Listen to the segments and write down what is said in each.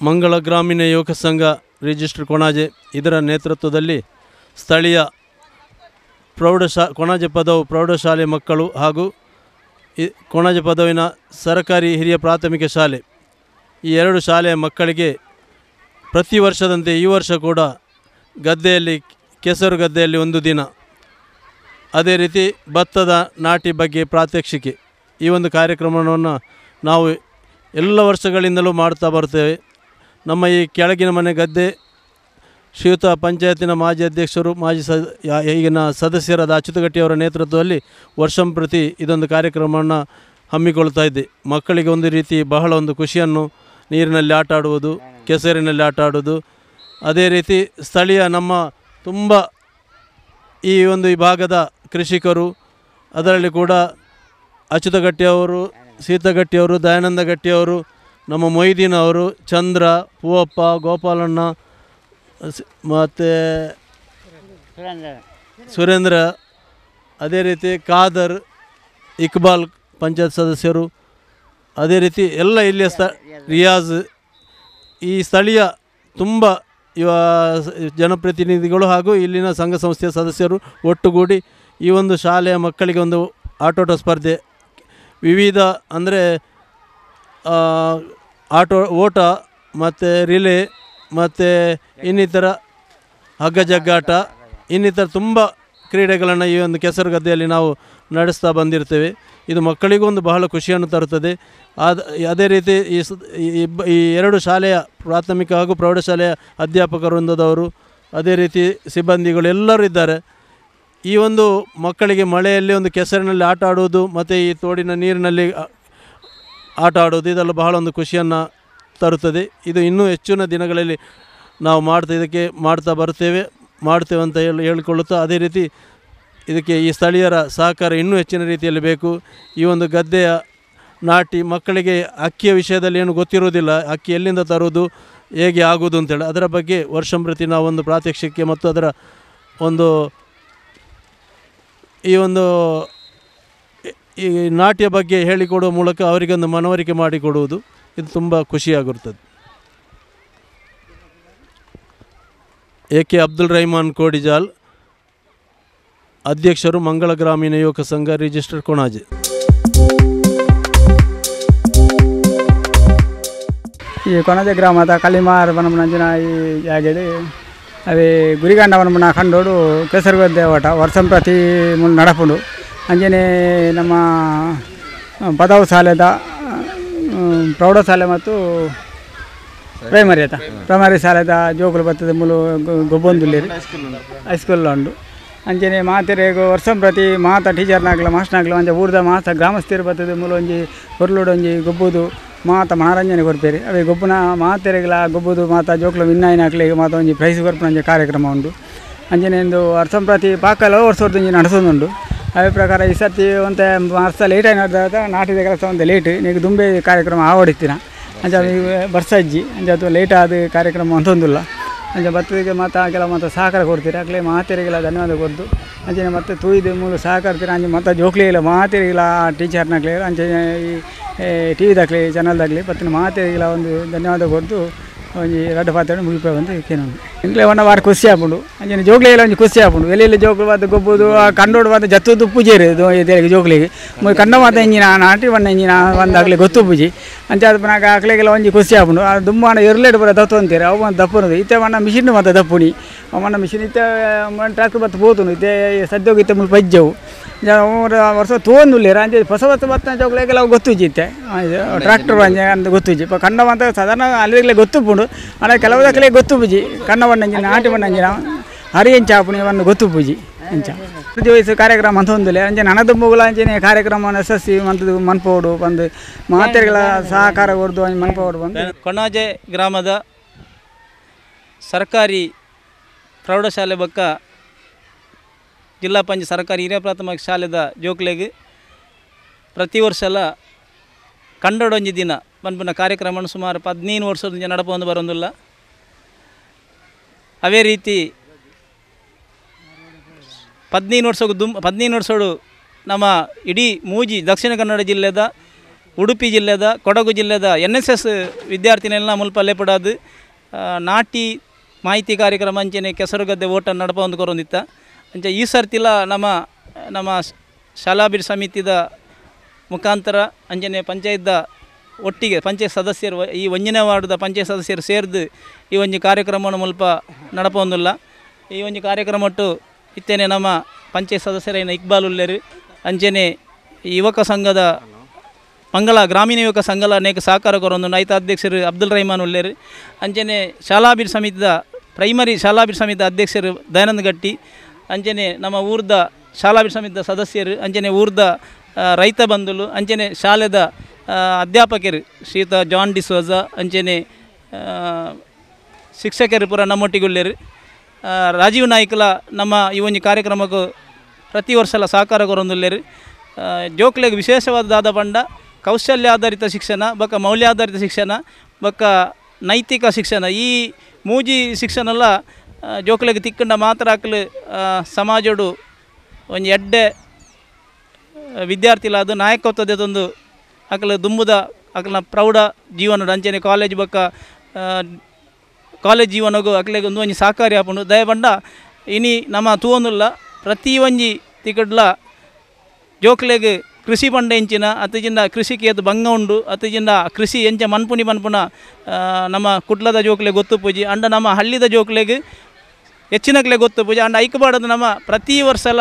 ಮಂಗಳ ಗ್ರಾಮೀಣ ಯುವಕ ಸಂಘ ರಿಜಿಸ್ಟರ್ ಕೊಣಾಜೆ ಇದರ ನೇತೃತ್ವದಲ್ಲಿ ಸ್ಥಳೀಯ ಕೊಣಾಜೆ ಪದವು ಪ್ರೌಢಶಾಲೆ ಮಕ್ಕಳು ಹಾಗೂ ಕೊಣಾಜೆ ಪದವಿನ ಸರ್ಕಾರಿ ಹಿರಿಯ ಪ್ರಾಥಮಿಕ ಶಾಲೆ ಈ ಎರಡು ಶಾಲೆಯ ಮಕ್ಕಳಿಗೆ ಪ್ರತಿ ವರ್ಷದಂತೆ ಈ ವರ್ಷ ಕೂಡ ಗದ್ದೆಯಲ್ಲಿ ಕೆಸರು ಗದ್ದೆಯಲ್ಲಿ ಒಂದು ದಿನ, ಅದೇ ರೀತಿ ಭತ್ತದ ನಾಟಿ ಬಗ್ಗೆ ಪ್ರಾತ್ಯಕ್ಷಿಕೆ, ಈ ಒಂದು ಕಾರ್ಯಕ್ರಮವನ್ನು ನಾವು ಎಲ್ಲ ವರ್ಷಗಳಿಂದಲೂ ಮಾಡ್ತಾ ಬರ್ತೇವೆ. ನಮ್ಮ ಈ ಕೆಳಗಿನ ಮನೆ ಗದ್ದೆ ಶ್ರೀಯುತ ಪಂಚಾಯತಿನ ಮಾಜಿ ಅಧ್ಯಕ್ಷರು ಈಗಿನ ಸದಸ್ಯರಾದ ಅಚ್ಯುತಗಟ್ಟಿಯವರ ನೇತೃತ್ವದಲ್ಲಿ ವರ್ಷಂಪ್ರತಿ ಇದೊಂದು ಕಾರ್ಯಕ್ರಮವನ್ನು ಹಮ್ಮಿಕೊಳ್ತಾ ಇದ್ದೆ. ಮಕ್ಕಳಿಗೆ ಒಂದು ರೀತಿ ಬಹಳ ಒಂದು ಖುಷಿಯನ್ನು, ನೀರಿನಲ್ಲಿ ಆಟ ಆಡುವುದು, ಕೆಸರಿನಲ್ಲಿ ಆಟ ಆಡುವುದು, ಅದೇ ರೀತಿ ಸ್ಥಳೀಯ ನಮ್ಮ ತುಂಬ ಈ ಒಂದು ಭಾಗದ ಕೃಷಿಕರು, ಅದರಲ್ಲಿ ಕೂಡ ಅಚ್ಯುತಗಟ್ಟಿಯವರು, ಸೀತಗಟ್ಟಿಯವರು, ದಯಾನಂದ ಗಟ್ಟಿಯವರು, ನಮ್ಮ ಮೊಯ್ದೀನ್ ಅವರು, ಚಂದ್ರ, ಪೂವಪ್ಪ, ಗೋಪಾಲಣ್ಣ ಮತ್ತು ಸುರೇಂದ್ರ, ಅದೇ ರೀತಿ ಖಾದರ್, ಇಕ್ಬಾಲ್ ಪಂಚಾಯತ್ ಸದಸ್ಯರು, ಅದೇ ರೀತಿ ಎಲ್ಲ ಇಲ್ಲಿಯ ರಿಯಾಜ್, ಈ ಸ್ಥಳೀಯ ತುಂಬ ಜನಪ್ರತಿನಿಧಿಗಳು ಹಾಗೂ ಇಲ್ಲಿನ ಸಂಘ ಸಂಸ್ಥೆಯ ಸದಸ್ಯರು ಒಟ್ಟುಗೂಡಿ ಈ ಒಂದು ಶಾಲೆಯ ಮಕ್ಕಳಿಗೆ ಒಂದು ಆಟೋಟ ಸ್ಪರ್ಧೆ, ವಿವಿಧ ಅಂದರೆ ಓಟ ಮತ್ತು ರಿಲೇ ಮತ್ತು ಇನ್ನಿತರ ಹಗ್ಗ ಜಗ್ಗಾಟ, ಇನ್ನಿತರ ತುಂಬ ಕ್ರೀಡೆಗಳನ್ನು ಈ ಒಂದು ಕೆಸರು ಗದ್ದೆಯಲ್ಲಿ ನಾವು ನಡೆಸ್ತಾ ಬಂದಿರ್ತೇವೆ. ಇದು ಮಕ್ಕಳಿಗೂ ಒಂದು ಬಹಳ ಖುಷಿಯನ್ನು ತರುತ್ತದೆ. ಅದೇ ರೀತಿ ಈ ಎರಡು ಶಾಲೆಯ ಪ್ರಾಥಮಿಕ ಹಾಗೂ ಪ್ರೌಢಶಾಲೆಯ ಅಧ್ಯಾಪಕ ವೃಂದದವರು, ಅದೇ ರೀತಿ ಸಿಬ್ಬಂದಿಗಳು ಎಲ್ಲರೂ ಇದ್ದಾರೆ. ಈ ಒಂದು ಮಕ್ಕಳಿಗೆ ಮಳೆಯಲ್ಲಿ ಒಂದು ಕೆಸರಿನಲ್ಲಿ ಆಟ ಆಡುವುದು ಮತ್ತು ಈ ತೋಡಿನ ನೀರಿನಲ್ಲಿ ಆಟ ಆಡುವುದು ಇದೆಲ್ಲ ಬಹಳ ಒಂದು ಖುಷಿಯನ್ನು ತರುತ್ತದೆ. ಇದು ಇನ್ನೂ ಹೆಚ್ಚಿನ ದಿನಗಳಲ್ಲಿ ನಾವು ಮಾಡ್ತಾ ಬರ್ತೇವೆ ಅಂತ ಹೇಳಿಕೊಳ್ಳುತ್ತಾ, ಅದೇ ರೀತಿ ಇದಕ್ಕೆ ಈ ಸ್ಥಳೀಯರ ಸಹಕಾರ ಇನ್ನೂ ಹೆಚ್ಚಿನ ರೀತಿಯಲ್ಲಿ ಬೇಕು. ಈ ಒಂದು ಗದ್ದೆಯ ನಾಟಿ ಮಕ್ಕಳಿಗೆ ಅಕ್ಕಿಯ ವಿಷಯದಲ್ಲಿ ಏನು ಗೊತ್ತಿರುವುದಿಲ್ಲ, ಅಕ್ಕಿ ಎಲ್ಲಿಂದ ತರುವುದು, ಹೇಗೆ ಆಗುವುದು ಅಂತೇಳಿ ಅದರ ಬಗ್ಗೆ ವರ್ಷಂಪ್ರತಿ ನಾವೊಂದು ಪ್ರಾತ್ಯಕ್ಷಿಕೆ ಮತ್ತು ಅದರ ಒಂದು ಈ ನಾಟ್ಯ ಬಗ್ಗೆ ಹೇಳಿಕೊಡುವ ಮೂಲಕ ಅವರಿಗೊಂದು ಮನವರಿಕೆ ಮಾಡಿಕೊಡುವುದು, ಇದು ತುಂಬ ಖುಷಿಯಾಗಿರುತ್ತದೆ. AK ಅಬ್ದುಲ್ ರಹಿಮಾನ್ ಕೋಡಿಜಾಲ್, ಅಧ್ಯಕ್ಷರು ಮಂಗಳ ಗ್ರಾಮೀಣ ಯುವಕ ಸಂಘ ರಿಜಿಸ್ಟರ್ ಕೊಣಾಜೆ. ಈ ಕೊಣಾಜೆ ಗ್ರಾಮದ ಕಲಿಮಾರ್ ಬನಮನಂಜನ ಈ ಜಾಗಡೆ ಅದೇ ಗುರಿಗಂಡ ಬನಮನ ಕಂಡೋಡು ಕೆಸರುಗದ್ದೆ ಓಟ ವರ್ಷಂಪ್ರತಿ ನಡಪುಡು ಅಂಜನೆ ನಮ್ಮ ಪದವಿ ಶಾಲೆದ ಪ್ರೌಢಶಾಲೆ ಮತ್ತು ಪ್ರೈಮರಿ ಶಾಲೆದ ಜೋಗುಲು ಬರ್ತದೆ ಮುಲು ಗೊಬ್ಬೊಂದುಲ್ಲೇರಿ ಹೈಸ್ಕೂಲ್ ಉಂಡು ಅಂಚನೆ ಮಾತೆರೆಗು ವರ್ಷಂಪ್ರತಿ ಮಾತ ಟೀಚರ್ನಾಗ್ಲ ಮಾಸ್ಟರ್ನಾಗ್ಲ ಅಂಚೆ ಊರ್ದ ಮಾತ ಗ್ರಾಮಸ್ಥರು ಬರ್ತದೆ ಮುಲು ಒಂಜಿ ಹೊರ್ಲುಡು ಒಂಜಿ ಗೊಬ್ಬುದು ಮಾತ ಮನರಂಜನೆ ಕೊಡ್ಪೇರಿ ಅವೇ ಗೊಬ್ಬನ ಮಾತೆರೆಗಳ ಗೊಬ್ಬುದು ಮಾತ ಜೋಕ್ಲು ವಿನ್ನಾಯಿನಾಕ್ಲಿಗೆ ಮಾತ ಒಂಜಿ ಪ್ರೈಸ್ ಕೊರ್ಪುನ ಕಾರ್ಯಕ್ರಮ ಉಂಡು ಅಂಚನೆ ಒಂದು ವರ್ಷಂಪ್ರತಿ ಪಾಕಲ್ಲ ವರ್ಷದೊಂಜಿ ನಡೆಸೋದುಂಡು. ಅದೇ ಪ್ರಕಾರ ಈ ಸರ್ತಿ ಒಂದು ವರ್ಷ ಲೇಟಾಗಿ ನಡೆದಾಗ ನಾಟಿದ ಕೆಲಸ ಒಂದು ಲೇಟ್ ನೀವು ದುಂಬೆ ಕಾರ್ಯಕ್ರಮ ಆವಡಿಸ್ತೀನ ಅಂಚ ಬರ್ಸಜ್ಜಿ ಅಂಚೆ ಅಥವಾ ಲೇಟ್ ಆದ ಕಾರ್ಯಕ್ರಮ ಅಂತೊಂದಿಲ್ಲ ಅಂಚೆ ಭತ್ತದಿಗೆ ಮತ್ತು ಕೆಲವು ಮತ್ತು ಸಹಕಾರ ಕೊಡ್ತೀರಿ ಆಗಲೇ ಮಾತೆರೆಗೆಲ್ಲ ಧನ್ಯವಾದ ಕೊಡ್ದು ಅಂಚೆ ಮತ್ತೆ ತೂಯ್ದು ಮೂಲ ಸಹಕಾರ್ತೀರ ಅಂಚೆ ಮತ್ತು ಜೋಕ್ಲಿಗೆಲ್ಲ ಮಾತೆರೆಗಿಲ್ಲ ಟೀಚರ್ನಾಗ್ಲಿ ಅಂಚೆ ಈ ಟಿವಿದಾಗಲಿ ಚಾನಲ್ದಾಗಲಿ ಪತ್ತಿನ ಮಾತೆರೆಗಿಲ್ಲ ಒಂದು ಧನ್ಯವಾದ ಕೊಡ್ದು ಒಂಜಿ ರಡ್ಡು ಪಾತ್ರೆ ಮುಗಿಪೋ ಅಂತ ಕೇನೊಂದು ಇಂಕ್ಲೆ ಒನ್ನ ವಾರ ಖುಷಿ ಆಪುಂಡು ಅಂಚನೆ ಜೋಗ್ಲಿಗೆಲ್ಲ ಒಂಜಿ ಖುಷಿ ಆಪುಂಡು ಎಲ್ಲೆಲ್ಲಿ ಜೋಗ್ಲು ಬಾದ ಗೊಬ್ಬುದು ಕಂಡೋಡು ಬಾದ ಜತ್ತುದು ಪೂಜೆರಿ ಇದು ಜೋಗ್ಲಿಗೆ ಕಂಡ ಮಾತ ಇಂಜಿನ ನಾಟಿ ಬಣ್ಣ ಇಂಜಿನ ಒಂದಾಗಲಿ ಗೊತ್ತು ಪೂಜೆ ಅಂಚೆ ಅದು ಪುನಃ ಆಕಳಿಗೆಲ್ಲ ಒಂಜಿ ಖುಷಿ ಆಪುಂಡು ಅದು ದುಂಬಾಣ ಎರಲೇಡು ಬರ ದತ್ತು ಅಂತೀರಿ ಅವು ಒಂದು ದಪ್ಪುನದು ಇತ್ತೆ ಮಣ್ಣ ಮಿಷಿನ್ ಮತ್ತು ದಪ್ಪುನಿ ಮಣ್ಣ ಮಿಷಿನ್ ಇತ್ತೆ ಟ್ರ್ಯಾಕ್ಟರ್ ಬತ್ತು ಹೋತುನು ಇತ್ತೆ ಸದ್ಯೋಗಿ ಇತ್ತೆ ಮುಲ್ಪ ಪಜ್ಜವು ವರ್ಷ ತೋಂದುಲ್ಲೇರ ಅಂಚೆ ಹೊಸ ಹೊಸ ಬತ್ತ ಜೋಗ್ಲಿಗೆಲ್ಲ ಗೊತ್ತುಜಿತ್ತೆ ಟ್ರ್ಯಾಕ್ಟರ್ ಅಂಜೆ ಅಂತ ಗೊತ್ತುಜಿ ಕಂಡ ಮಾತ ಸಾಧಾರಣ ಅಲ್ಲಿಗೆ ಗೊತ್ತುಪುಂಡು ಅಣ್ಣ ಕೆಲವುದಕ್ಕಲೇ ಗೊತ್ತು ಪೂಜಿ ಕಣ್ಣ ಬಣ್ಣಂಜಿನ ನಾಟಿ ಬಣ್ಣಂಜಿನ ಹರಿಯಂಚ ಆಪುಣಿವನ್ನು ಗೊತ್ತು ಪೂಜಿ ಅಂಚ ಪ್ರತಿ ವಯಸ್ಸು ಕಾರ್ಯಕ್ರಮ ಅಂತ ಹೊಂದಿಲ್ಲ ಅಂಚೆ ನನದುಂಬುಗಳ ಅಂಚನೆ ಕಾರ್ಯಕ್ರಮವನ್ನು ಯಶಸ್ವಿ ಮಂತದು ಮನ್ಪೋಡು ಬಂದು ಮಾತೆರೆಗಳ ಸಹಕಾರ ಕೊಡ್ದು ಮನ್ಪೋಡು ಬಂದು ಕೊಣಾಜೆ ಗ್ರಾಮದ ಸರ್ಕಾರಿ ಪ್ರೌಢಶಾಲೆ ಬಕ್ಕ ಜಿಲ್ಲಾ ಪಂಚಾಯತ್ ಸರ್ಕಾರಿ ಹಿರಿಯ ಪ್ರಾಥಮಿಕ ಶಾಲೆದ ಜೋಕ್ಲೆಗೆ ಪ್ರತಿ ವರ್ಷಲ ಕಂಡೊಡೊಂಜಿ ದಿನ ಪನ್ಪುನ ಕಾರ್ಯಕ್ರಮ ಸುಮಾರು 15 ವರ್ಷದ ನಡಪೊಂದು ಬರೋದಿಲ್ಲ. ಅವೇ ರೀತಿ 15 ವರ್ಷಡು ನಮ್ಮ ಇಡೀ ಮೂಜಿ ದಕ್ಷಿಣ ಕನ್ನಡ ಜಿಲ್ಲೆದ ಉಡುಪಿ ಜಿಲ್ಲೆದ ಕೊಡಗು ಜಿಲ್ಲೆದ NSS ವಿದ್ಯಾರ್ಥಿನೆಲ್ಲ ಮುಲ್ಪ ಲೆಪಡಾದು ನಾಟಿ ಮಾಹಿತಿ ಕಾರ್ಯಕ್ರಮ ಅಂಚನೆ ಕೆಸರುಗದ್ದೆ ಓಟನ್ನು ನಡಪ ಒಂದು ಕೊರೊಂದಿತ್ತ ಅಂಚ ಈ ಸರ್ತಿಲ ನಮ್ಮ ಶಾಲಾಭಿವೃದ್ಧಿ ಸಮಿತಿದ ಮುಖಾಂತರ ಅಂಜನೆ ಪಂಚಾಯತ್ದ ಒಟ್ಟಿಗೆ ಪಂಚಾಯತ್ ಸದಸ್ಯರು ಈ ಒಂಜನೇ ವಾರ್ಡ್ದ ಪಂಚಾಯತ್ ಸದಸ್ಯರು ಸೇರಿದು ಈ ಒಂದು ಕಾರ್ಯಕ್ರಮವನ್ನು ಮುಲ್ಪ ನಡಪೊಂದಿಲ್ಲ ಈ ಒಂದು ಕಾರ್ಯಕ್ರಮಟ್ಟು ಇತ್ತೇನೆ ನಮ್ಮ ಪಂಚಾಯತ್ ಸದಸ್ಯರೇನ ಇಕ್ಬಾಲ್ ಉಲ್ಲೇರು ಅಂಚನೆ ಯುವಕ ಸಂಘದ ಮಂಗಳ ಗ್ರಾಮೀಣ ಯುವಕ ಸಂಘಲ ಅನೇಕ ಸಹಕಾರ ಕೊರೊಂದು ಐತ ಅಧ್ಯಕ್ಷರು ಅಬ್ದುಲ್ ರಹಮಾನ್ ಉಲ್ಲೇರು ಅಂಚನೆ ಶಾಲಾಭಿವೃದ್ಧಿ ಸಮಿತಿದ ಪ್ರೈಮರಿ ಶಾಲಾಭಿವೃದ್ಧಿ ಸಮಿತಿದ ಅಧ್ಯಕ್ಷರು ದಯಾನಂದ ಗಟ್ಟಿ ಅಂಚನೆ ನಮ್ಮ ಊರ್ದ ಶಾಲಾಭಿವೃದ್ಧಿ ಸಮಿತಿದ ಸದಸ್ಯರು ಅಂಚನೆ ಊರ್ದ ರೈತ ಬಂಧುಲು ಅಂಚನೆ ಶಾಲೆದ ಅಧ್ಯಾಪಕರು ಶ್ರೀಯುತ ಜಾನ್ ಡಿಸೋಜ ಅಂಚನೆ ಶಿಕ್ಷಕರು ಪೂರ ನಮ್ಮೊಟ್ಟಿಗುಳ್ಳೇರು ರಾಜೀವ್ ನಾಯ್ಕಲ ನಮ್ಮ ಈ ಒಂದು ಕಾರ್ಯಕ್ರಮಕ್ಕೂ ಪ್ರತಿ ವರ್ಷಲ ಸಹಕಾರ ಕೊರೊಂದುಲ್ಲೇರು ಜೋಕ್ಲೆಗ್ ವಿಶೇಷವಾದ ದಾದ ಪಂಡ ಕೌಶಲ್ಯ ಆಧಾರಿತ ಶಿಕ್ಷಣ ಬೊಕ್ಕ ಮೌಲ್ಯಾಧಾರಿತ ಶಿಕ್ಷಣ ಬೊಕ್ಕ ನೈತಿಕ ಶಿಕ್ಷಣ ಈ ಮೂಜಿ ಶಿಕ್ಷಣ ಜೋಕ್ಲೆಗ್ ತಿಕ್ಕಂಡ ಮಾತ್ರ ಆಕಲು ಸಮಾಜಡು ಒಂದು ಎಡ್ಡೆ ವಿದ್ಯಾರ್ಥಿಲ ಅದು ನಾಯಕತ್ವದೊಂದು ಆಕಲು ದುಂಬುದ ಆಕಲ್ನ ಪ್ರೌಢ ಜೀವನದ ಅಂಚನೆ ಕಾಲೇಜ್ ಬೊಕ್ಕ ಕಾಲೇಜ್ ಜೀವನಗೂ ಅಕ್ಲೆಗ್ ಒಂದು ಸಹಕಾರಿ ಆಪುಂಡು ದಯಪಂಡ ಇನಿ ನಮ್ಮ ತೂವೊಂದುಲ್ಲ ಪ್ರತಿ ಒಂಜಿ ತಿಕಡ್ಲ ಜೋಕ್ಲೆಗ್ ಕೃಷಿ ಪಂಡ ಎಂಚಿನ ಅತ್ತಜಿಂದ ಕೃಷಿಗೆ ಅದು ಭಂಗ ಉಂಡು ಅತ್ತಜಿಂದ ಕೃಷಿ ಎಂಚ ಮನ್ಪುನ ನಮ್ಮ ಕುಡ್ಲದ ಜೋಕ್ಲೆಗ್ ಗೊತ್ತು ಪೂಜಿ ಅಂಡ ನಮ್ಮ ಹಳ್ಳಿದ ಜೋಕ್ಲೆಗ್ ಹೆಚ್ಚಿನಕ್ಲೆ ಗೊತ್ತು ಪೂಜೆ ಅಂಡ ಐಕ್ಬಾಡದು ನಮ್ಮ ಪ್ರತಿ ವರ್ಷಲ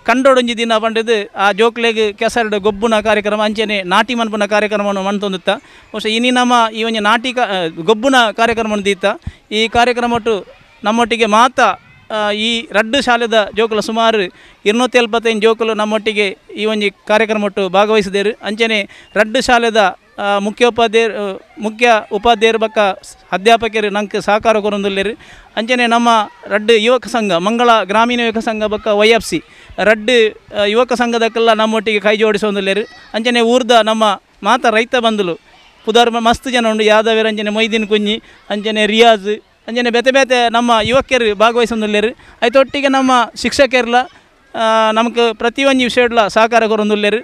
ಕಂಡೊಡೊಂಜಿ ದಿನ ಪಂಡದು ಆ ಜೋಕ್ಲೆಗ್ ಕೆಸರಡು ಗೊಬ್ಬುನ ಕಾರ್ಯಕ್ರಮ ಅಂಚನೆ ನಾಟಿ ಮನ್ಪುನ ಕಾರ್ಯಕ್ರಮವನ್ನು ಮಣ್ತೊಂದುತ್ತ ಬಹುಶಃ ಇನಿ ನಮ್ಮ ಈ ಒಂದು ನಾಟಿ ಗೊಬ್ಬುನ ಕಾರ್ಯಕ್ರಮವನ್ನು ದೀತ ಈ ಕಾರ್ಯಕ್ರಮಟ್ಟು ನಮ್ಮೊಟ್ಟಿಗೆ ಮಾತ ಈ ರಡ್ಡು ಶಾಲೆದ ಜೋಕುಲು ಸುಮಾರು 275 ಜೋಕುಲು ನಮ್ಮೊಟ್ಟಿಗೆ ಈ ಒಂದು ಕಾರ್ಯಕ್ರಮಟ್ಟು ಭಾಗವಹಿಸಿದೇರು ಅಂಚನೆ ರಡ್ಡು ಶಾಲೆದ ಮುಖ್ಯ ಉಪಾಧ್ಯಾಯರು ಬಕ್ಕ ಅಧ್ಯಾಪಕರು ನಂಗೆ ಸಹಕಾರ ಕೊರೊಂದುಲ್ಲೇರು ಅಂಚನೆ ನಮ್ಮ ರಡ್ಡು ಯುವಕ ಸಂಘ ಮಂಗಳ ಗ್ರಾಮೀಣ ಯುವಕ ಸಂಘ ಬಕ್ಕ YFC ರಡ್ಡು ಯುವಕ ಸಂಘದಕ್ಕೆಲ್ಲ ನಮ್ಮೊಟ್ಟಿಗೆ ಕೈ ಜೋಡಿಸೊಂದುಲ್ಲೇರು ಅಂಚನೆ ಊರ್ದ ನಮ್ಮ ಮಾತ ರೈತ ಬಂಧುಲು ಪುದರ್ ಮಸ್ತ್ ಜನ ಉಂಡು ಯಾದವೇರು ಅಂಚನೆ ಮೊಯ್ದೀನ್ ಕುಂಜಿ ಅಂಚನೆ ರಿಯಾಜ್ ಅಂಚನೆ ಬೇತೆ ನಮ್ಮ ಯುವಕರು ಭಾಗವಹಿಸೊಂದುಲ್ಲೇರು ಐತೊಟ್ಟಿಗೆ ನಮ್ಮ ಶಿಕ್ಷಕರ್ಲ ನಮಗೆ ಪ್ರತಿಯೊಂದು ವಿಷಯಡ್ಲ ಸಹಕಾರ ಕೊರೊಂದುಲ್ಲೇರು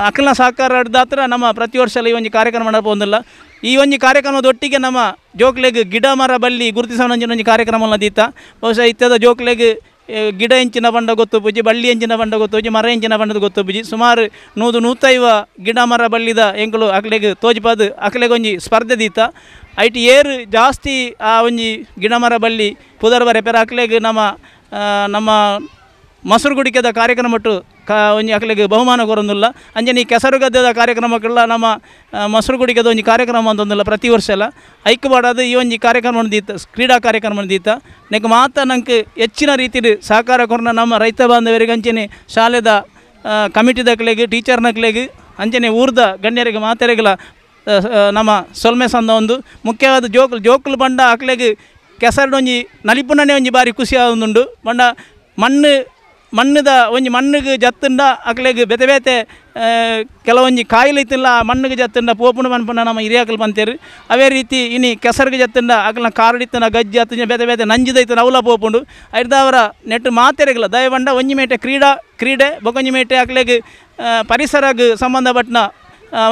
ಅಕ್ಕಲ್ನ ಸಹಕಾರ ಹಿಡ್ದಾತ್ರ ನಮ್ಮ ಪ್ರತಿ ವರ್ಷ ಈ ಒಂದು ಕಾರ್ಯಕ್ರಮ ನಡಪೊಂದಿಲ್ಲ ಈ ಒಂದು ಕಾರ್ಯಕ್ರಮದೊಟ್ಟಿಗೆ ನಮ್ಮ ಜೋಕ್ಲೆಗ್ ಗಿಡ ಮರ ಬಳ್ಳಿ ಗುರುತಿಸೋಣ ಕಾರ್ಯಕ್ರಮ ದೀತ ಬಹುಶಃ ಇತ್ಯದ ಜೋಕ್ಲೆಗ್ ಗಿಡ ಎಂಚಿನ ಬಂಡ ಗೊತ್ತು ಪೂಜಿ ಬಳ್ಳಿ ಎಂಚಿನ ಬಂಡ ಗೊತ್ತು ಪೂಜಿ ಮರ ಎಂಚಿನ ಬಂಡದ ಗೊತ್ತು ಪೂಜಿ ಸುಮಾರು 150 ಗಿಡ ಮರ ಬಳ್ಳಿದ ಎಂಕುಲು ಅಕ್ಲೆಗ್ ತೋಜಿಪಾದು ಅಕ್ಲೆಗೊಂಜಿ ಸ್ಪರ್ಧೆ ದೀತ ಐಟಿ ಏರು ಜಾಸ್ತಿ ಆ ಒಂಜಿ ಗಿಡ ಮರ ಬಳ್ಳಿ ಪುದರ್ ಬರೆ ಪೆರ ಅಕ್ಲೆಗ್ ನಮ್ಮ ಮಸರು ಗುಡಿಕೆದ ಕಾರ್ಯಕ್ರಮಟ್ಟು ಒಂಜಿ ಅಕ್ಲೆಗ್ ಬಹುಮಾನ ಕೊರೊಂದುಲ್ಲ ಅಂಜನೆ ಈ ಕೆಸರು ಗದ್ದೆದ ಕಾರ್ಯಕ್ರಮಕ್ಕೆಲ್ಲ ನಮ್ಮ ಮಸರು ಗುಡಿಕೆದ ಒಂಜಿ ಕಾರ್ಯಕ್ರಮ ಅಂತಂದಿಲ್ಲ ಪ್ರತಿ ವರ್ಷ ಎಲ್ಲ ಐಕ್ಯಬಾಡದು ಈ ಒಂಜಿ ಕಾರ್ಯಕ್ರಮವನ್ನು ದೀತ ಕ್ರೀಡಾ ಕಾರ್ಯಕ್ರಮವನ್ನು ದೀತ ನೆಕ್ ಮಾತ ನಂಗೆ ಹೆಚ್ಚಿನ ರೀತಿಯಲ್ಲಿ ಸಹಕಾರ ಕೊರನ ನಮ್ಮ ರೈತ ಬಾಂಧವರಿಗೆ ಅಂಚನೆ ಶಾಲೆದ ಕಮಿಟಿದಕ್ಲೆಗ್ ಟೀಚರ್ನಕ್ಲೆಗ್ ಅಂಚನೆ ಊರ್ದ ಗಣ್ಯರಿಗೆ ಮಾತೆರೆಗಳ ನಮ್ಮ ಸೊಲ್ಮೆ ಸಂದ ಒಂದು ಮುಖ್ಯವಾದ ಜೋಕುಲು ಬಂಡ ಅಕ್ಲೆಗ್ ಕೆಸರಡೊಂಜಿ ನಲಿಪುನನೆ ಒಂಜಿ ಬಾರಿ ಖುಷಿ ಆಗುಂದುಂಡು ಬಂಡ ಮಣ್ಣದ ಒಂಜಿ ಮಣ್ಣಿಗೆ ಜತ್ತಂಡ ಅಕ್ಲೆಗ್ ಬೇತೆ ಕೆಲವೊಂಜಿ ಕಾಯಿಲೆ ಇತ್ತಿಲ್ಲ ಆ ಮಣ್ಣಿಗೆ ಜತ್ತಂಡ ಪೋಪುಣ ಮನ್ಪುನ ನಮ್ಮ ಹಿರಿಯಾಕಲ್ ಬಂತೇರು ಅವೇ ರೀತಿ ಇನಿ ಕೆಸರಿಗೆ ಜತ್ತಂಡ ಅಕ್ಲನ ಕಾರಡಿತ್ತನ ಗಜ್ಜಿ ಹತ್ತಿನ ಬೇತೆ ನಂಜಿದೈತನ ಅವಲ ಪೋಪುಂಡು ಐದವರ ನೆಟ್ಟು ಮಾತೆರೆಗಲ ದಯವಂಡ ಒಂಜಿ ಮೇಟೆ ಕ್ರೀಡೆ ಬೊಕೊಂಜಿ ಮೇಟೆ ಅಕ್ಲೆಗ್ ಪರಿಸರಕ್ಕೆ ಸಂಬಂಧಪಟ್ಟನ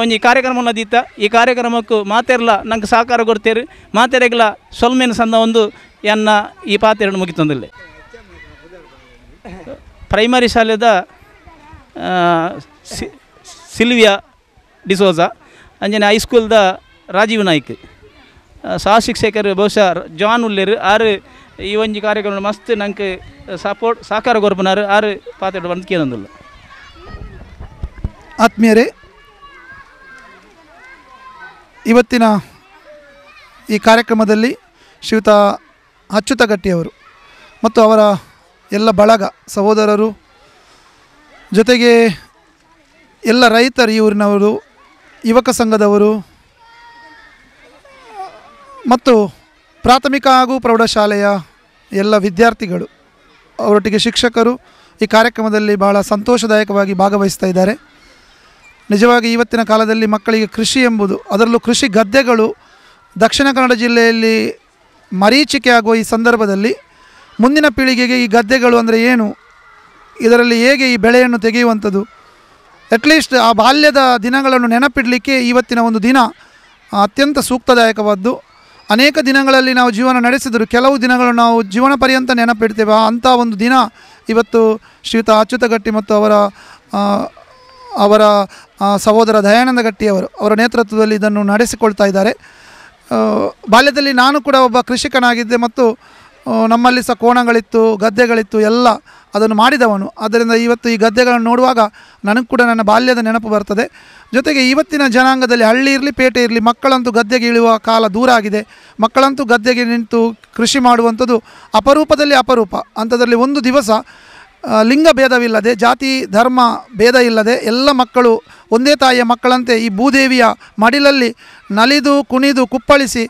ಒಂಜಿ ಕಾರ್ಯಕ್ರಮ ದೀತ ಈ ಕಾರ್ಯಕ್ರಮಕ್ಕೂ ಮಾತೆರ್ಲ ನಂಗೆ ಸಹಕಾರ ಕೊಡ್ತೇರು ಮಾತೆರೆಗಲ ಸೊಲ್ಮೇನ ಸಂದ ಒಂದು ಎನ್ನ ಈ ಪಾತೆರನ್ನು ಮುಗಿತೊಂದಿಲ್ಲ ಪ್ರೈಮರಿ ಶಾಲೆದ ಸಿಲ್ವಿಯಾ ಡಿಸೋಜ ಅಂಜನೆ ಹೈಸ್ಕೂಲ್ದ ರಾಜೀವ್ ನಾಯ್ಕ್ ಸಹ ಶಿಕ್ಷಕರು ಬಹುಶಃ ಜಾನ್ ಉಲ್ಲೇರು ಆರು ಈ ಒಂಜಿ ಕಾರ್ಯಕ್ರಮ ಮಸ್ತ್ ನಂಗೆ ಸಹಕಾರ ಕೊರ್ಪನಾರು ಆರು ಪಾತೆರಡು ಬಂದು ಕೇಳೊಂದಿಲ್ಲ ಆತ್ಮೀಯರೇ, ಇವತ್ತಿನ ಈ ಕಾರ್ಯಕ್ರಮದಲ್ಲಿ ಶ್ರೀಯುತ ಅಚ್ಯುತ ಗಟ್ಟಿಯವರು ಮತ್ತು ಅವರ ಎಲ್ಲ ಬಳಗ ಸಹೋದರರು ಜೊತೆಗೆ ಎಲ್ಲ ರೈತರು ಈ ಊರಿನವರು ಯುವಕ ಸಂಘದವರು ಮತ್ತು ಪ್ರಾಥಮಿಕ ಹಾಗೂ ಪ್ರೌಢಶಾಲೆಯ ಎಲ್ಲ ವಿದ್ಯಾರ್ಥಿಗಳು ಅವರೊಟ್ಟಿಗೆ ಶಿಕ್ಷಕರು ಈ ಕಾರ್ಯಕ್ರಮದಲ್ಲಿ ಬಹಳ ಸಂತೋಷದಾಯಕವಾಗಿ ಭಾಗವಹಿಸ್ತಾ ಇದ್ದಾರೆ. ನಿಜವಾಗಿ ಇವತ್ತಿನ ಕಾಲದಲ್ಲಿ ಮಕ್ಕಳಿಗೆ ಕೃಷಿ ಎಂಬುದು, ಅದರಲ್ಲೂ ಕೃಷಿ ಗದ್ದೆಗಳು ದಕ್ಷಿಣ ಕನ್ನಡ ಜಿಲ್ಲೆಯಲ್ಲಿ ಮರೀಚಿಕೆ ಆಗುವ ಈ ಸಂದರ್ಭದಲ್ಲಿ ಮುಂದಿನ ಪೀಳಿಗೆಗೆ ಈ ಗದ್ದೆಗಳು ಅಂದರೆ ಏನು, ಇದರಲ್ಲಿ ಹೇಗೆ ಈ ಬೆಳೆಯನ್ನು ತೆಗೆಯುವಂಥದ್ದು, ಅಟ್ಲೀಸ್ಟ್ ಆ ಬಾಲ್ಯದ ದಿನಗಳನ್ನು ನೆನಪಿಡಲಿಕ್ಕೆ ಇವತ್ತಿನ ಒಂದು ದಿನ ಅತ್ಯಂತ ಸೂಕ್ತದಾಯಕವಾದ್ದು. ಅನೇಕ ದಿನಗಳಲ್ಲಿ ನಾವು ಜೀವನ ನಡೆಸಿದರೂ ಕೆಲವು ದಿನಗಳನ್ನು ನಾವು ಜೀವನ ಪರ್ಯಂತ ನೆನಪಿಡ್ತೇವೆ. ಅಂಥ ಒಂದು ದಿನ ಇವತ್ತು ಶ್ರೀಯುತ ಅಚ್ಯುತ ಗಟ್ಟಿ ಮತ್ತು ಅವರ ಸಹೋದರ ದಯಾನಂದ ಗಟ್ಟಿಯವರು ಅವರ ನೇತೃತ್ವದಲ್ಲಿ ಇದನ್ನು ನಡೆಸಿಕೊಳ್ತಾ ಇದ್ದಾರೆ. ಬಾಲ್ಯದಲ್ಲಿ ನಾನು ಕೂಡ ಒಬ್ಬ ಕೃಷಿಕನಾಗಿದ್ದೆ ಮತ್ತು ನಮ್ಮಲ್ಲಿ ಸಹ ಕೋಣಗಳಿತ್ತು, ಗದ್ದೆಗಳಿತ್ತು, ಎಲ್ಲ ಅದನ್ನು ಮಾಡಿದವನು. ಆದ್ದರಿಂದ ಇವತ್ತು ಈ ಗದ್ದೆಗಳನ್ನು ನೋಡುವಾಗ ನನಗೆ ಕೂಡ ನನ್ನ ಬಾಲ್ಯದ ನೆನಪು ಬರ್ತದೆ. ಜೊತೆಗೆ ಇವತ್ತಿನ ಜನಾಂಗದಲ್ಲಿ ಹಳ್ಳಿ ಇರಲಿ ಪೇಟೆ ಇರಲಿ ಮಕ್ಕಳಂತೂ ಗದ್ದೆಗೆ ಇಳುವ ಕಾಲ ದೂರ ಆಗಿದೆ. ಮಕ್ಕಳಂತೂ ಗದ್ದೆಗೆ ನಿಂತು ಕೃಷಿ ಮಾಡುವಂಥದ್ದು ಅಪರೂಪದಲ್ಲಿ ಅಪರೂಪ. ಅಂಥದ್ರಲ್ಲಿ ಒಂದು ದಿವಸ ಲಿಂಗ ಭೇದವಿಲ್ಲದೆ, ಜಾತಿ ಧರ್ಮ ಭೇದ ಇಲ್ಲದೆ ಎಲ್ಲ ಮಕ್ಕಳು ಒಂದೇ ತಾಯಿಯ ಮಕ್ಕಳಂತೆ ಈ ಭೂದೇವಿಯ ಮಡಿಲಲ್ಲಿ ನಲಿದು ಕುಣಿದು ಕುಪ್ಪಳಿಸಿ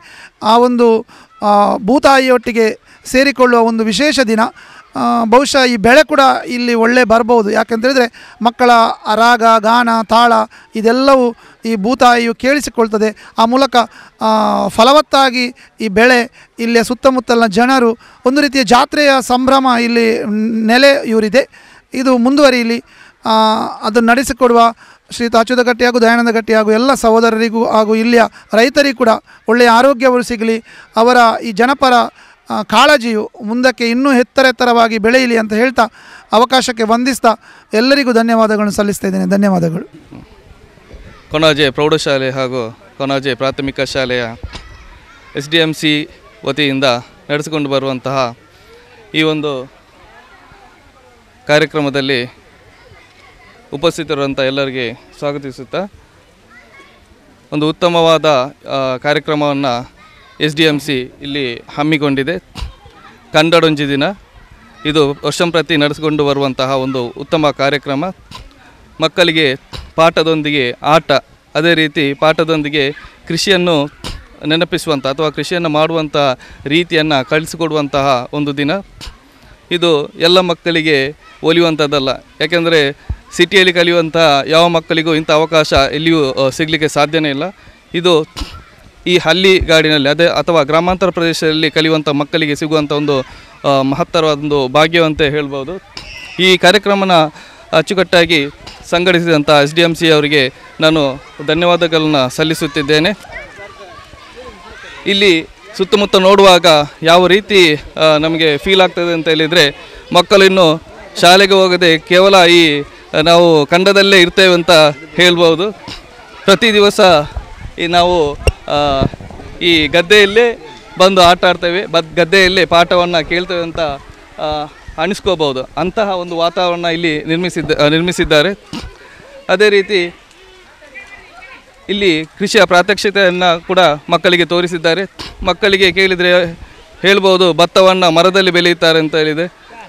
ಆ ಒಂದು ಭೂತಾಯಿಯೊಟ್ಟಿಗೆ ಸೇರಿಕೊಳ್ಳುವ ಒಂದು ವಿಶೇಷ ದಿನ. ಬಹುಶಃ ಈ ಬೆಳೆ ಕೂಡ ಇಲ್ಲಿ ಒಳ್ಳೆ ಬರ್ಬೋದು. ಯಾಕೆಂತೇಳಿದರೆ ಮಕ್ಕಳ ರಾಗ ಗಾನ ತಾಳ ಇದೆಲ್ಲವೂ ಈ ಭೂತಾಯಿಯು ಕೇಳಿಸಿಕೊಳ್ತದೆ. ಆ ಮೂಲಕ ಫಲವತ್ತಾಗಿ ಈ ಬೆಳೆ ಇಲ್ಲಿಯ ಸುತ್ತಮುತ್ತಲಿನ ಜನರು ಒಂದು ರೀತಿಯ ಜಾತ್ರೆಯ ಸಂಭ್ರಮ ಇಲ್ಲಿ ನೆಲೆಯೂರಿದೆ. ಇದು ಮುಂದುವರಿಯಲಿ. ಅದನ್ನು ನಡೆಸಿಕೊಡುವ ಶ್ರೀಯುತ ಅಚ್ಯುತ ಗಟ್ಟಿ ಹಾಗೂ ದಯಾನಂದ ಗಟ್ಟಿ ಹಾಗೂ ಎಲ್ಲ ಸಹೋದರರಿಗೂ ಹಾಗೂ ಇಲ್ಲಿಯ ರೈತರಿಗೂ ಕೂಡ ಒಳ್ಳೆಯ ಆರೋಗ್ಯವರು ಸಿಗಲಿ. ಅವರ ಈ ಜನಪರ ಕಾಳಜಿಯು ಮುಂದಕ್ಕೆ ಇನ್ನೂ ಎತ್ತರವಾಗಿ ಬೆಳೆಯಲಿ ಅಂತ ಹೇಳ್ತಾ ಅವಕಾಶಕ್ಕೆ ವಂದಿಸ್ತಾ ಎಲ್ಲರಿಗೂ ಧನ್ಯವಾದಗಳನ್ನು ಸಲ್ಲಿಸ್ತಾ ಇದ್ದೇನೆ. ಧನ್ಯವಾದಗಳು. ಕೊಣಾಜೆ ಪ್ರೌಢಶಾಲೆ ಹಾಗೂ ಕೊಣಾಜೆ ಪ್ರಾಥಮಿಕ ಶಾಲೆಯ SDMC ವತಿಯಿಂದ ನಡೆಸಿಕೊಂಡು ಬರುವಂತಹ ಈ ಒಂದು ಕಾರ್ಯಕ್ರಮದಲ್ಲಿ ಉಪಸ್ಥಿತರಿರುವಂಥ ಎಲ್ಲರಿಗೆ ಸ್ವಾಗತಿಸುತ್ತಾ ಒಂದು ಉತ್ತಮವಾದ ಕಾರ್ಯಕ್ರಮವನ್ನು SDMC ಇಲ್ಲಿ ಹಮ್ಮಿಕೊಂಡಿದೆ. ಕನ್ನಡೊಂಜಿ ದಿನ ಇದು ವರ್ಷಂಪ್ರತಿ ನಡೆಸಿಕೊಂಡು ಬರುವಂತಹ ಒಂದು ಉತ್ತಮ ಕಾರ್ಯಕ್ರಮ. ಮಕ್ಕಳಿಗೆ ಪಾಠದೊಂದಿಗೆ ಆಟ, ಅದೇ ರೀತಿ ಪಾಠದೊಂದಿಗೆ ಕೃಷಿಯನ್ನು ನೆನಪಿಸುವಂಥ ಅಥವಾ ಕೃಷಿಯನ್ನು ಮಾಡುವಂಥ ರೀತಿಯನ್ನು ಕಲಿಸಿಕೊಡುವಂತಹ ಒಂದು ದಿನ. ಇದು ಎಲ್ಲ ಮಕ್ಕಳಿಗೆ ಒಲಿಯುವಂಥದ್ದಲ್ಲ. ಯಾಕೆಂದರೆ ಸಿಟಿಯಲ್ಲಿ ಕಲಿಯುವಂಥ ಯಾವ ಮಕ್ಕಳಿಗೂ ಇಂಥ ಅವಕಾಶ ಎಲ್ಲಿಯೂ ಸಿಗಲಿಕ್ಕೆ ಸಾಧ್ಯನೇ ಇಲ್ಲ. ಇದು ಈ ಹಳ್ಳಿಗಾಡಿನಲ್ಲಿ ಅಥವಾ ಗ್ರಾಮಾಂತರ ಪ್ರದೇಶದಲ್ಲಿ ಕಲಿಯುವಂಥ ಮಕ್ಕಳಿಗೆ ಸಿಗುವಂಥ ಒಂದು ಮಹತ್ತರವಾದ ಒಂದು ಭಾಗ್ಯವಂತ ಹೇಳ್ಬೋದು. ಈ ಕಾರ್ಯಕ್ರಮನ ಅಚ್ಚುಕಟ್ಟಾಗಿ ಸಂಘಟಿಸಿದಂಥ SDMC ಅವರಿಗೆ ನಾನು ಧನ್ಯವಾದಗಳನ್ನು ಸಲ್ಲಿಸುತ್ತಿದ್ದೇನೆ. ಇಲ್ಲಿ ಸುತ್ತಮುತ್ತ ನೋಡುವಾಗ ಯಾವ ರೀತಿ ನಮಗೆ ಫೀಲ್ ಆಗ್ತದೆ ಅಂತ ಹೇಳಿದರೆ, ಮಕ್ಕಳು ಇನ್ನೂ ಶಾಲೆಗೆ ಹೋಗದೆ ಕೇವಲ ಈ ನಾವು ಖಂಡದಲ್ಲೇ ಇರ್ತೇವೆ ಅಂತ ಹೇಳ್ಬೋದು. ಪ್ರತಿ ದಿವಸ ನಾವು ಈ ಗದ್ದೆಯಲ್ಲೇ ಬಂದು ಆಟ ಆಡ್ತೇವೆ, ಗದ್ದೆಯಲ್ಲೇ ಪಾಠವನ್ನು ಕೇಳ್ತೇವೆ ಅಂತ ಅನಿಸ್ಕೋಬೋದು. ಅಂತಹ ಒಂದು ವಾತಾವರಣ ಇಲ್ಲಿ ನಿರ್ಮಿಸಿದ್ದಾರೆ. ಅದೇ ರೀತಿ ಇಲ್ಲಿ ಕೃಷಿಯ ಪ್ರಾತ್ಯಕ್ಷಿತೆಯನ್ನು ಕೂಡ ಮಕ್ಕಳಿಗೆ ತೋರಿಸಿದ್ದಾರೆ. ಮಕ್ಕಳಿಗೆ ಕೇಳಿದರೆ ಹೇಳ್ಬೋದು ಭತ್ತವನ್ನು ಮರದಲ್ಲಿ ಬೆಳೆಯುತ್ತಾರೆ ಅಂತ ಹೇಳಿದೆ.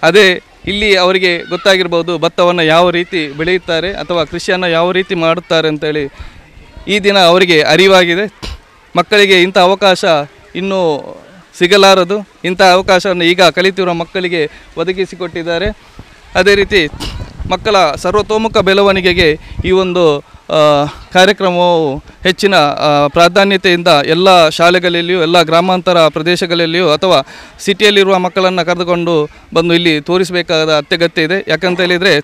ಅದೇ ಇಲ್ಲಿ ಅವರಿಗೆ ಗೊತ್ತಾಗಿರ್ಬೋದು ಭತ್ತವನ್ನು ಯಾವ ರೀತಿ ಬೆಳೆಯುತ್ತಾರೆ ಅಥವಾ ಕೃಷಿಯನ್ನು ಯಾವ ರೀತಿ ಮಾಡುತ್ತಾರೆ ಅಂತೇಳಿ ಈ ದಿನ ಅವರಿಗೆ ಅರಿವಾಗಿದೆ. ಮಕ್ಕಳಿಗೆ ಇಂಥ ಅವಕಾಶ ಇನ್ನೂ ಸಿಗಲಾರದು. ಇಂಥ ಅವಕಾಶವನ್ನು ಈಗ ಕಲಿತಿರುವ ಮಕ್ಕಳಿಗೆ ಒದಗಿಸಿಕೊಟ್ಟಿದ್ದಾರೆ. ಅದೇ ರೀತಿ ಮಕ್ಕಳ ಸರ್ವತೋಮುಖ ಬೆಳವಣಿಗೆಗೆ ಈ ಒಂದು ಕಾರ್ಯಕ್ರಮವು ಹೆಚ್ಚಿನ ಪ್ರಾಧಾನ್ಯತೆಯಿಂದ ಎಲ್ಲ ಶಾಲೆಗಳಲ್ಲಿಯೂ ಎಲ್ಲ ಗ್ರಾಮಾಂತರ ಪ್ರದೇಶಗಳಲ್ಲಿಯೂ ಅಥವಾ ಸಿಟಿಯಲ್ಲಿರುವ ಮಕ್ಕಳನ್ನು ಕರೆದುಕೊಂಡು ಬಂದು ಇಲ್ಲಿ ತೋರಿಸಬೇಕಾದ ಅತ್ಯಗತ್ಯ ಇದೆ. ಯಾಕಂತ ಹೇಳಿದರೆ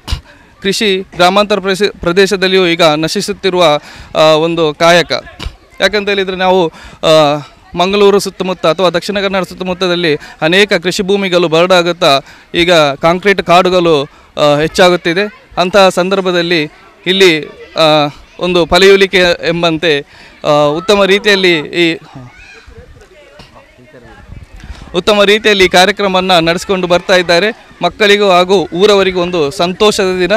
ಕೃಷಿ ಗ್ರಾಮಾಂತರ ಪ್ರದೇಶದಲ್ಲಿಯೂ ಈಗ ನಶಿಸುತ್ತಿರುವ ಒಂದು ಕಾಯಕ. ಯಾಕಂತ ಹೇಳಿದರೆ ನಾವು ಮಂಗಳೂರು ಸುತ್ತಮುತ್ತ ಅಥವಾ ದಕ್ಷಿಣ ಕನ್ನಡ ಸುತ್ತಮುತ್ತದಲ್ಲಿ ಅನೇಕ ಕೃಷಿ ಭೂಮಿಗಳು ಬರಡಾಗುತ್ತಾ ಈಗ ಕಾಂಕ್ರೀಟ್ ಕಾಡುಗಳು ಹೆಚ್ಚಾಗುತ್ತಿದೆ. ಅಂತಹ ಸಂದರ್ಭದಲ್ಲಿ ಇಲ್ಲಿ ಒಂದು ಫಲಯುಲಿಕೆ ಎಂಬಂತೆ ಉತ್ತಮ ರೀತಿಯಲ್ಲಿ ಕಾರ್ಯಕ್ರಮವನ್ನು ನಡೆಸಿಕೊಂಡು ಬರ್ತಾ ಇದ್ದಾರೆ. ಮಕ್ಕಳಿಗೂ ಹಾಗೂ ಊರವರಿಗೂ ಒಂದು ಸಂತೋಷದ ದಿನ.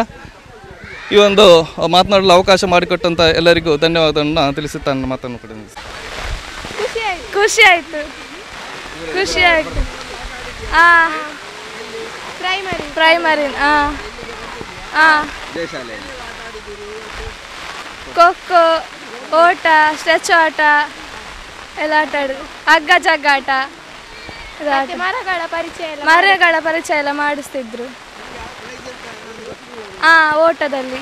ಈ ಒಂದು ಮಾತನಾಡಲು ಅವಕಾಶ ಮಾಡಿಕೊಟ್ಟಂಥ ಎಲ್ಲರಿಗೂ ಧನ್ಯವಾದವನ್ನು ತಿಳಿಸುತ್ತಾ ನನ್ನ ಮಾತನ್ನು ಕೊಡಿ. ಖುಷಿ ಆಯಿತು. ಪ್ರೈಮರಿ ಖೋಖೋ, ಓಟ, ಸ್ಟ್ರೆಚ್ ಆಟ ಎಲ್ಲ ಆಟ ಆಡಿದ್ರು. ಹಗ್ಗ ಜಗ್ಗಾಟ, ಮರಗಳ ಪರಿಚಯ ಎಲ್ಲ ಮಾಡಿಸ್ತಿದ್ರು. ಓಟದಲ್ಲಿ